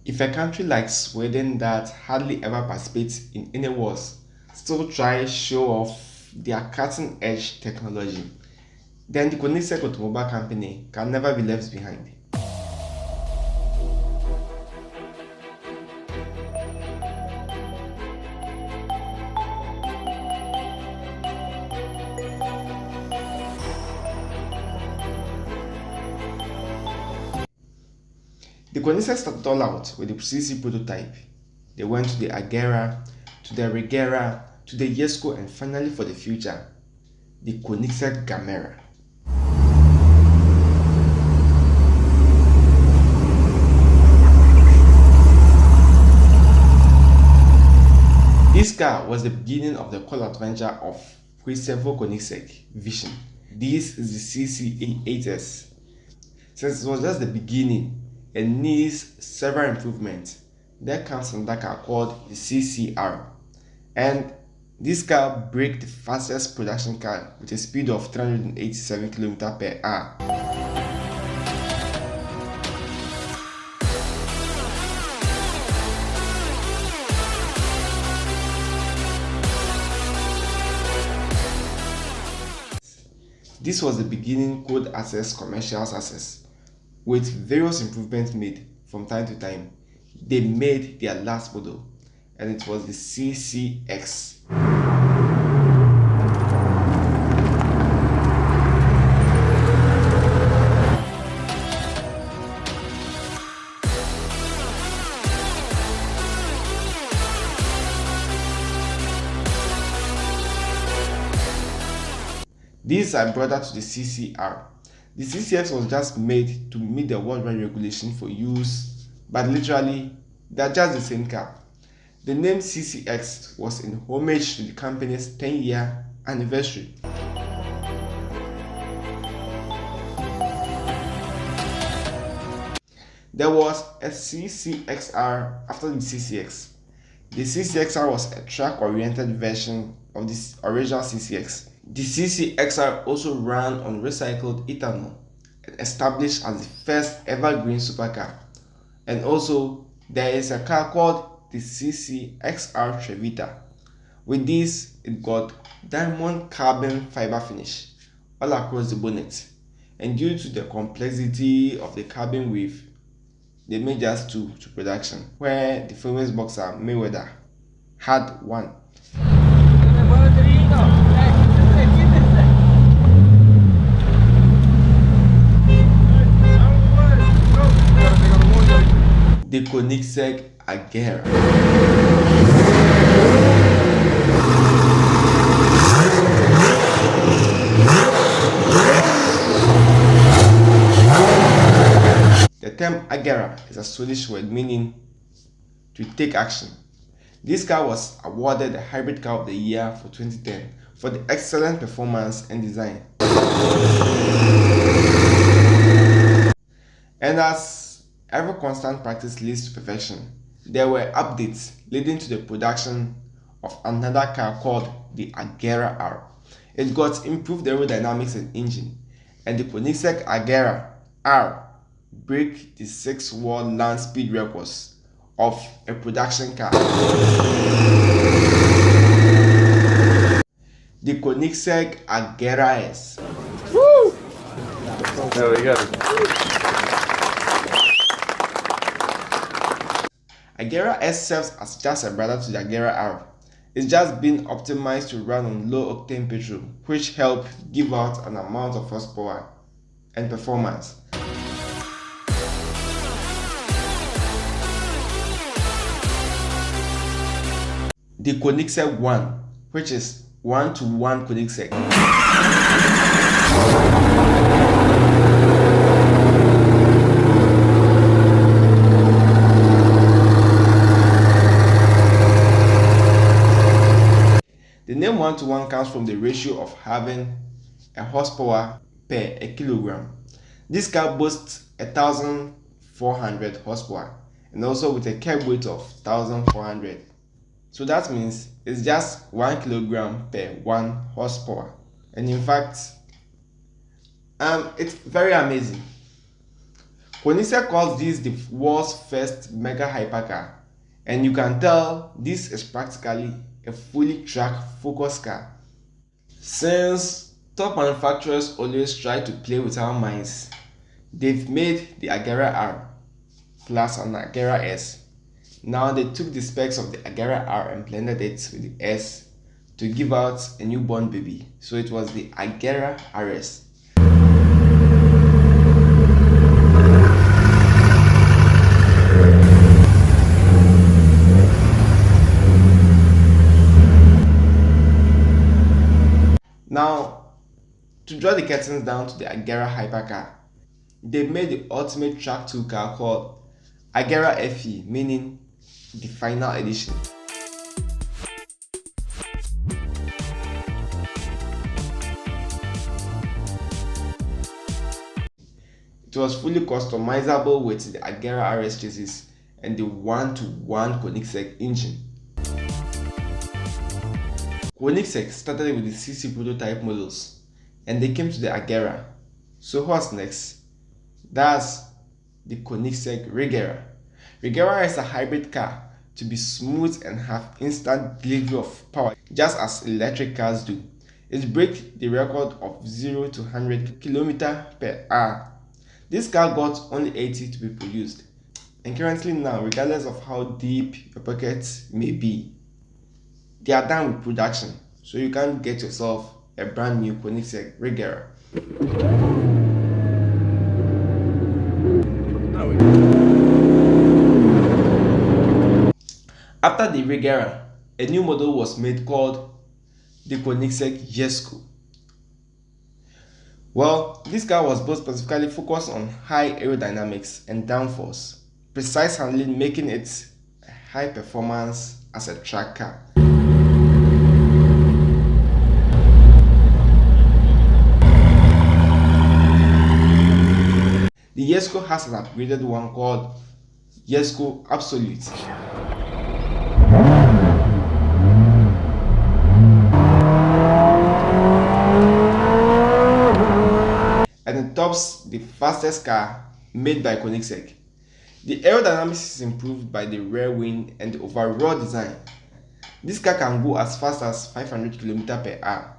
If a country like Sweden that hardly ever participates in any wars still tries to show off their cutting edge technology, then the Koenigsegg Automobile Company can never be left behind. The Koenigsegg started all out with the CC prototype. They went to the Agera, to the Regera, to the Jesko, and finally for the future, the Koenigsegg Gamera. This car was the beginning of the cool adventure of Christopher Koenigsegg vision. This is the CC8S. Since it was just the beginning and needs several improvements, there comes another car called the CCR, and this car breaks the fastest production car with a speed of 387 km per hour. This was the beginning code access commercial success, with various improvements made from time to time. They made their last model, and it was the CCX. These are brother to the CCR. The CCX was just made to meet the worldwide regulation for use, but literally, they're just the same car. The name CCX was in homage to the company's 10-year anniversary. There was a CCXR after the CCX. The CCXR was a track-oriented version of the original CCX. The CCXR also ran on recycled ethanol and established as the first ever green supercar. And also, there is a car called the CCXR Trevita. With this, it got diamond carbon fiber finish all across the bonnet. And due to the complexity of the carbon weave, they made just two to production, where the famous boxer Mayweather had one. The Koenigsegg Agera. The term Agera is a Swedish word meaning to take action. This car was awarded the Hybrid Car of the Year for 2010 for the excellent performance and design. And as every constant practice leads to perfection, there were updates leading to the production of another car called the Agera R. It got improved aerodynamics and engine, and the Koenigsegg Agera R break the 6 world land speed records of a production car. The Koenigsegg Agera S. Woo! There we go. Agera S serves as just a brother to the Agera R. It's just been optimized to run on low octane petrol, which help give out an amount of horsepower and performance. The Koenigsegg 1, which is 1-to-1 Koenigsegg. The name 1-to-1 comes from the ratio of having a horsepower per a kilogram. This car boasts 1,400 horsepower and also with a curb weight of 1,400. So that means it's just 1 kilogram per 1 horsepower. And in fact, it's very amazing. Koenigsegg calls this the world's first mega hypercar, and you can tell this is practically a fully track focused car. Since top manufacturers always try to play with our minds, they've made the Agera R plus an Agera S. Now they took the specs of the Agera R and blended it with the S to give out a newborn baby. So it was the Agera RS. Now, to draw the curtains down to the Agera hypercar, they made the ultimate track 2 car called Agera FE, meaning the final edition. It was fully customizable with the Agera RS chassis and the 1-to-1 Koenigsegg engine. Koenigsegg started with the CC prototype models and they came to the Agera. So what's next? That's the Koenigsegg Regera. Regera is a hybrid car to be smooth and have instant delivery of power, just as electric cars do. It broke the record of 0 to 100 km/h. This car got only 80 to be produced, and currently now, regardless of how deep your pockets may be, they are done with production, so you can get yourself a brand new Koenigsegg Regera. After the Regera, a new model was made called the Koenigsegg Jesko. Well, this car was both specifically focused on high aerodynamics and downforce, precise handling making it a high performance as a track car. The Jesko has an upgraded one called Jesko Absolute. And it tops the fastest car made by Koenigsegg. The aerodynamics is improved by the rear wing and the overall design. This car can go as fast as 500 km/h.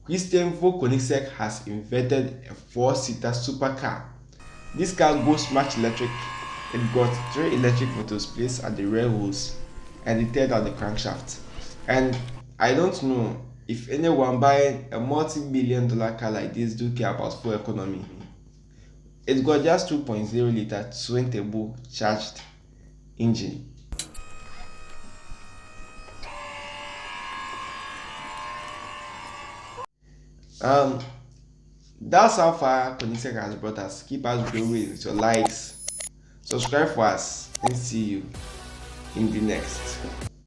Christian Koenigsegg has invented a 4-seater supercar. This car goes much electric. It got 3 electric motors placed at the rear wheels and the third at the crankshaft. And I don't know if anyone buying a multi-million-dollar car like this do care about fuel economy. It's got just 2.0 liter twin turbo charged engine. That's how far Koenigsegg has brought us. Keep us going with your likes, subscribe for us, and see you in the next.